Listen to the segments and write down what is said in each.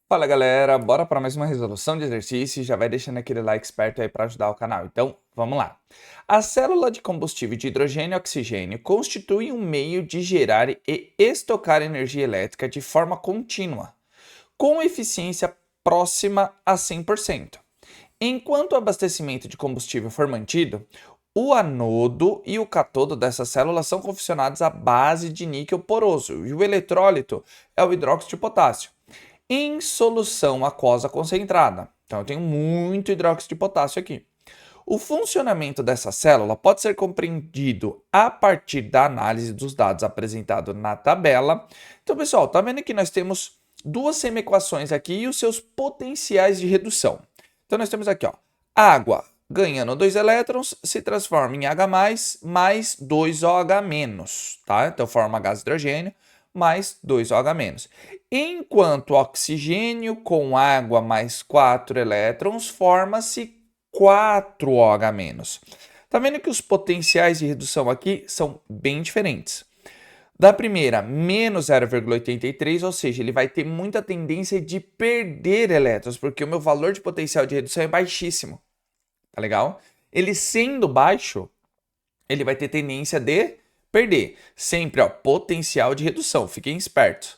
Fala galera, bora para mais uma resolução de exercício. Já vai deixando aquele like esperto aí para ajudar o canal. Então, vamos lá. A célula de combustível de hidrogênio e oxigênio constitui um meio de gerar e estocar energia elétrica de forma contínua, com eficiência próxima a 100%. Enquanto o abastecimento de combustível for mantido, o anodo e o catodo dessa célula são confeccionados à base de níquel poroso e o eletrólito é o hidróxido de potássio em solução aquosa concentrada. Então, eu tenho muito hidróxido de potássio aqui. O funcionamento dessa célula pode ser compreendido a partir da análise dos dados apresentados na tabela. Então, pessoal, tá vendo que nós temos duas semi-equações aqui e os seus potenciais de redução. Então, nós temos aqui, ó, água ganhando 2 elétrons se transforma em H+, mais 2OH-, tá? Então, forma gás hidrogênio mais 2OH-. Enquanto oxigênio com água mais 4 elétrons forma-se 4OH-. Tá vendo que os potenciais de redução aqui são bem diferentes. Da primeira, menos 0,83, ou seja, ele vai ter muita tendência de perder elétrons, porque o meu valor de potencial de redução é baixíssimo. Tá legal? Ele sendo baixo, ele vai ter tendência de perder. Sempre, ó, potencial de redução, fiquem espertos.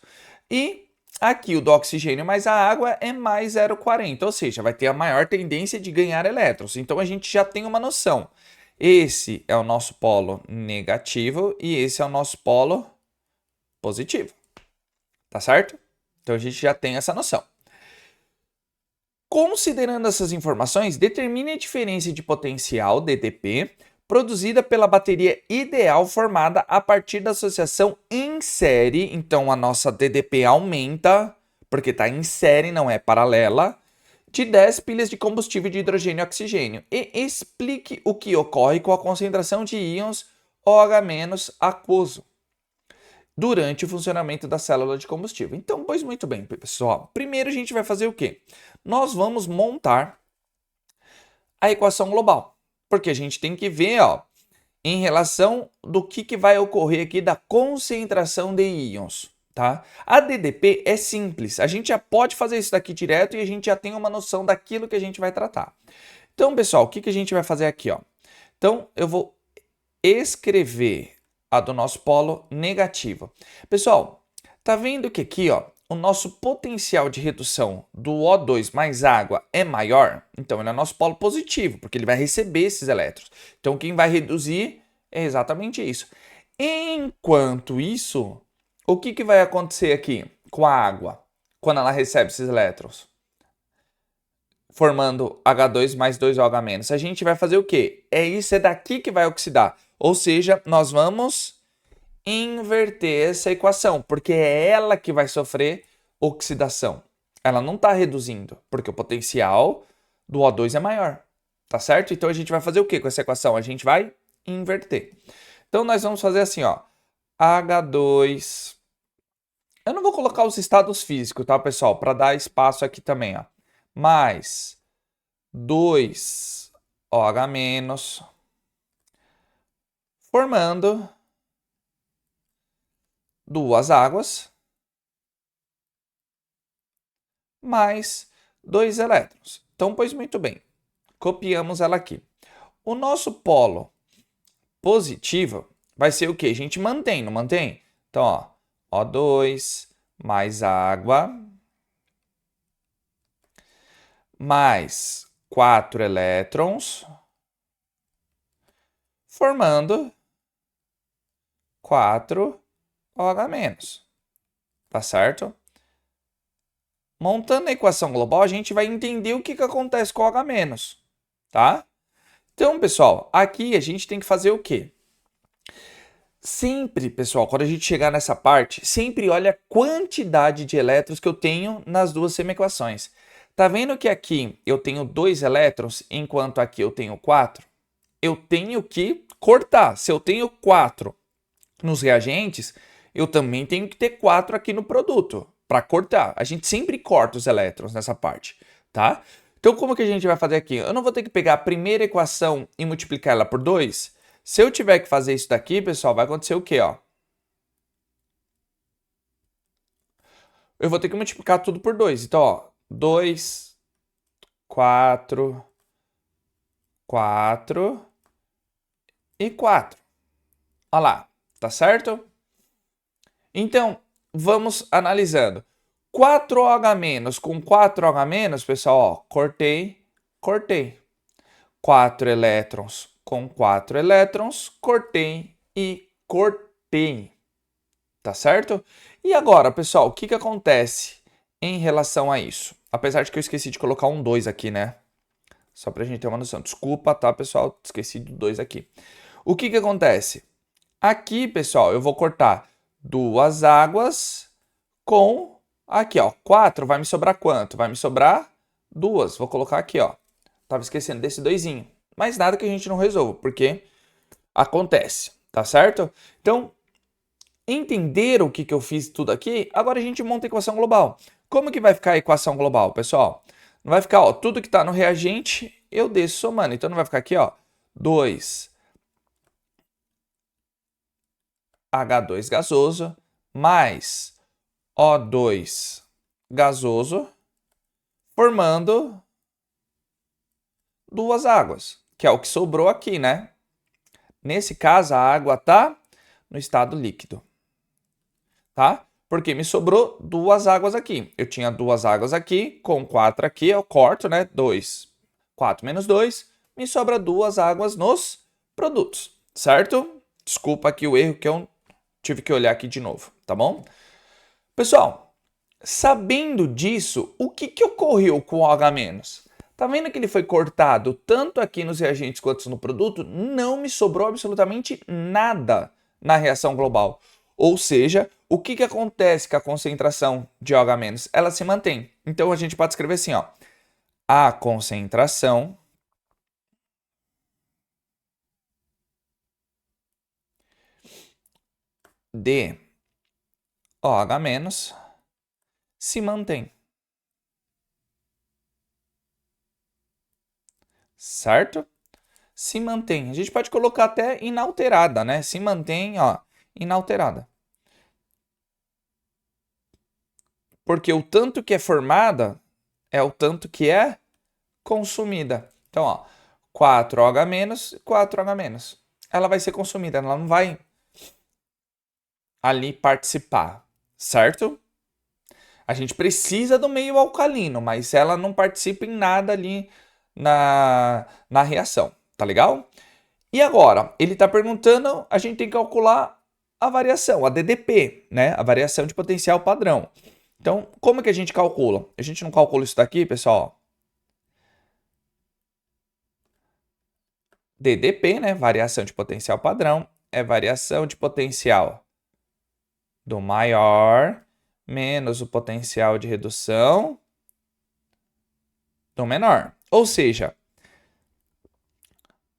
E aqui o do oxigênio mais a água é mais 0,40, ou seja, vai ter a maior tendência de ganhar elétrons. Então a gente já tem uma noção. Esse é o nosso polo negativo e esse é o nosso polo positivo. Tá certo? Então a gente já tem essa noção. Considerando essas informações, determine a diferença de potencial, DTP, produzida pela bateria ideal formada a partir da associação em série. Então, a nossa DDP aumenta, porque está em série, não é paralela, de 10 pilhas de combustível de hidrogênio e oxigênio. E explique o que ocorre com a concentração de íons OH- aquoso durante o funcionamento da célula de combustível. Então, pois muito bem, pessoal. Primeiro a gente vai fazer o quê? Nós vamos montar a equação global, porque a gente tem que ver, ó, em relação do que vai ocorrer aqui da concentração de íons, tá? A DDP é simples, a gente já pode fazer isso daqui direto e a gente já tem uma noção daquilo que a gente vai tratar. Então, pessoal, o que a gente vai fazer aqui, ó? Então, eu vou escrever a do nosso polo negativo. Pessoal, tá vendo que aqui, ó, o nosso potencial de redução do O2 mais água é maior? Então, ele é nosso polo positivo, porque ele vai receber esses elétrons. Então, quem vai reduzir é exatamente isso. Enquanto isso, o que vai acontecer aqui com a água, quando ela recebe esses elétrons? Formando H2 mais 2OH-. A gente vai fazer o quê? É daqui que vai oxidar. Ou seja, nós vamos inverter essa equação, porque é ela que vai sofrer oxidação. Ela não está reduzindo, porque o potencial do O2 é maior. Tá certo? Então a gente vai fazer o quê com essa equação? A gente vai inverter. Então nós vamos fazer assim, ó. H2. Eu não vou colocar os estados físicos, tá, pessoal? Para dar espaço aqui também, ó. Mais 2OH-, formando duas águas mais 2 elétrons. Então, pois muito bem, copiamos ela aqui. O nosso polo positivo vai ser o que? A gente mantém, não mantém? Então, ó, O2 mais água mais 4 elétrons, formando 4OH-. Tá certo? Montando a equação global, a gente vai entender o que acontece com o H-, tá? Então, pessoal, aqui a gente tem que fazer o quê? Sempre, pessoal, quando a gente chegar nessa parte, sempre olha a quantidade de elétrons que eu tenho nas duas semi-equações. Tá vendo que aqui eu tenho 2 elétrons, enquanto aqui eu tenho 4? Eu tenho que cortar. Se eu tenho 4 nos reagentes, eu também tenho que ter 4 aqui no produto para cortar. A gente sempre corta os elétrons nessa parte, tá? Então, como que a gente vai fazer aqui? Eu não vou ter que pegar a primeira equação e multiplicar ela por 2? Se eu tiver que fazer isso daqui, pessoal, vai acontecer o quê, ó? eu vou ter que multiplicar tudo por 2. Então, ó, 2, 4, 4 e 4. Olha lá, tá certo? Então, vamos analisando. 4OH- com 4OH-, pessoal, ó, cortei. 4 elétrons com 4 elétrons, cortei e cortei. Tá certo? E agora, pessoal, o que acontece em relação a isso? Apesar de que eu esqueci de colocar um 2 aqui, né? Só pra gente ter uma noção. Desculpa, tá, pessoal? Esqueci do 2 aqui. O que acontece? Aqui, pessoal, eu vou cortar 2 águas com... Aqui, ó, 4 vai me sobrar quanto? Vai me sobrar 2. Vou colocar aqui, ó. Tava esquecendo desse 2zinho. Mas nada que a gente não resolva, porque acontece, tá certo? Então, entenderam o que eu fiz tudo aqui? Agora a gente monta a equação global. Como que vai ficar a equação global, pessoal? Não vai ficar, ó, tudo que está no reagente, eu desço somando. Então, não vai ficar aqui, ó, 2 H2 gasoso mais O2 gasoso, formando 2 águas, que é o que sobrou aqui, né? Nesse caso, a água está no estado líquido, tá? Porque me sobrou 2 águas aqui. Eu tinha 2 águas aqui, com 4 aqui, eu corto, né? 2. 4 menos 2, me sobra 2 águas nos produtos, certo? Desculpa aqui o erro que eu tive que olhar aqui de novo, tá bom? Pessoal, sabendo disso, o que ocorreu com o OH-? Tá vendo que ele foi cortado tanto aqui nos reagentes quanto no produto? Não me sobrou absolutamente nada na reação global. Ou seja, o que acontece com a concentração de OH-? Ela se mantém. Então, a gente pode escrever assim, ó. A concentração de OH- se mantém. Certo? Se mantém. A gente pode colocar até inalterada, né? Se mantém, ó, inalterada. Porque o tanto que é formada é o tanto que é consumida. Então, ó, 4OH-, 4OH-. Ela vai ser consumida, ela não vai ali participar, certo? A gente precisa do meio alcalino, mas ela não participa em nada ali na reação, tá legal? E agora, ele está perguntando, a gente tem que calcular a variação, a DDP, né? A variação de potencial padrão. Então, como que a gente calcula? A gente não calcula isso daqui, pessoal? DDP, né? Variação de potencial padrão, é variação de potencial do maior menos o potencial de redução do menor. Ou seja,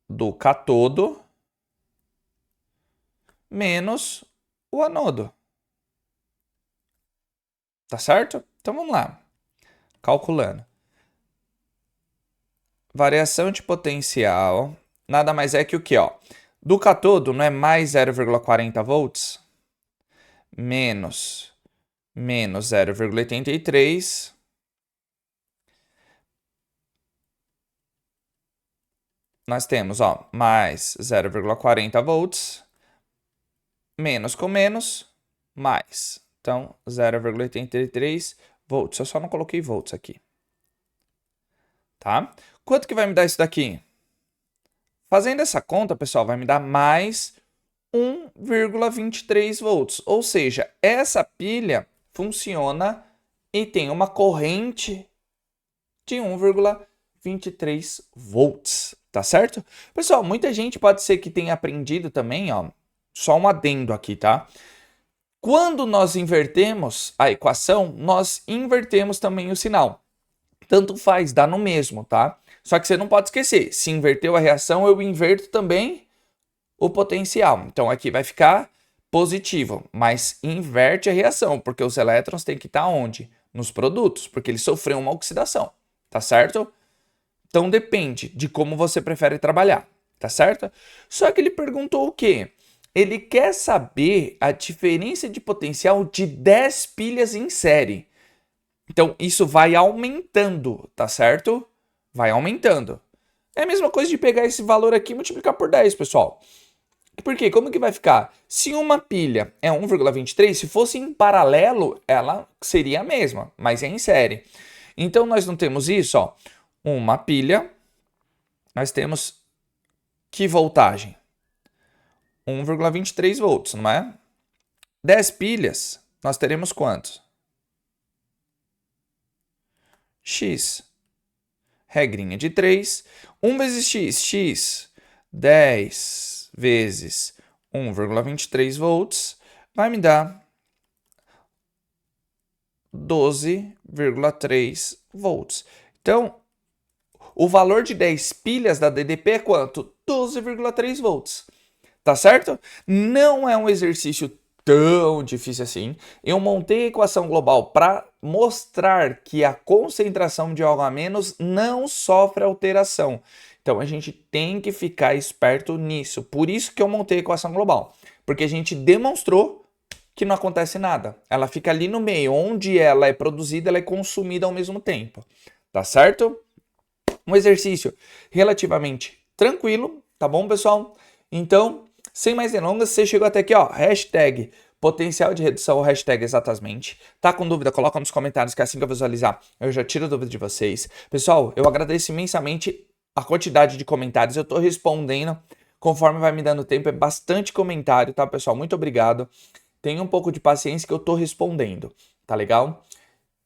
do catodo menos o anodo. Tá certo? Então vamos lá. Calculando. Variação de potencial nada mais é que o quê? Ó? Do catodo não é mais 0,40 volts menos 0,83 nós temos, ó, mais 0,40 volts, menos com menos, mais. Então, 0,83 volts. Eu só não coloquei volts aqui. Tá? Quanto que vai me dar isso daqui? Fazendo essa conta, pessoal, vai me dar mais 1,23 volts. Ou seja, essa pilha funciona e tem uma corrente de 1,23 volts. Tá certo? Pessoal, muita gente pode ser que tenha aprendido também, ó, só um adendo aqui, tá? Quando nós invertemos a equação, nós invertemos também o sinal. Tanto faz, dá no mesmo, tá? Só que você não pode esquecer, se inverteu a reação, eu inverto também o potencial. Então aqui vai ficar positivo, mas inverte a reação, porque os elétrons têm que estar onde? Nos produtos, porque ele sofreu uma oxidação, tá certo? Então depende de como você prefere trabalhar, tá certo? Só que ele perguntou o quê? Ele quer saber a diferença de potencial de 10 pilhas em série. Então, isso vai aumentando, tá certo? Vai aumentando. É a mesma coisa de pegar esse valor aqui e multiplicar por 10, pessoal. Por quê? Como que vai ficar? Se uma pilha é 1,23, se fosse em paralelo, ela seria a mesma, mas é em série. Então, nós não temos isso, ó. Uma pilha, nós temos que voltagem? 1,23 volts, não é? 10 pilhas, nós teremos quantos? X. Regrinha de 3. 1 vezes x, x. 10 vezes 1,23 volts vai me dar 12,3 volts. Então, o valor de 10 pilhas da DDP é quanto? 12,3 volts. Tá certo? Não é um exercício tão difícil assim. Eu montei a equação global para mostrar que a concentração de algo a menos não sofre alteração. Então a gente tem que ficar esperto nisso. Por isso que eu montei a equação global. Porque a gente demonstrou que não acontece nada. Ela fica ali no meio, onde ela é produzida, ela é consumida ao mesmo tempo. Tá certo? Um exercício relativamente tranquilo, tá bom, pessoal? Então, sem mais delongas, você chegou até aqui, ó, hashtag potencial de redução, ou hashtag exatamente. Tá com dúvida? Coloca nos comentários que assim que eu visualizar, eu já tiro a dúvida de vocês. Pessoal, eu agradeço imensamente a quantidade de comentários, eu tô respondendo conforme vai me dando tempo, é bastante comentário, tá, pessoal? Muito obrigado. Tenha um pouco de paciência que eu tô respondendo, tá legal?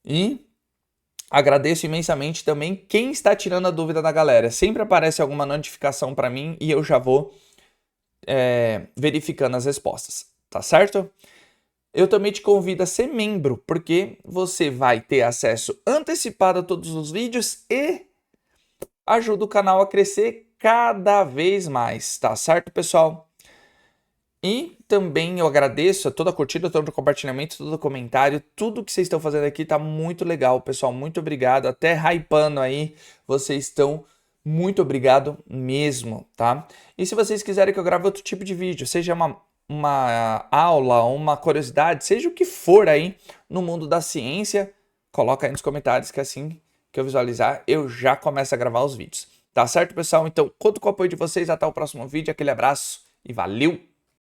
E agradeço imensamente também quem está tirando a dúvida da galera. Sempre aparece alguma notificação para mim e eu já vou verificando as respostas, tá certo? Eu também te convido a ser membro, porque você vai ter acesso antecipado a todos os vídeos e ajuda o canal a crescer cada vez mais, tá certo, pessoal? E também eu agradeço a toda a curtida, todo o compartilhamento, todo o comentário, tudo que vocês estão fazendo aqui tá muito legal, pessoal. Muito obrigado. Até hypando aí, vocês estão. Muito obrigado mesmo, tá? E se vocês quiserem que eu grave outro tipo de vídeo, seja uma aula, uma curiosidade, seja o que for aí no mundo da ciência, coloca aí nos comentários que assim que eu visualizar, eu já começo a gravar os vídeos. Tá certo, pessoal? Então, conto com o apoio de vocês. Até o próximo vídeo. Aquele abraço e valeu!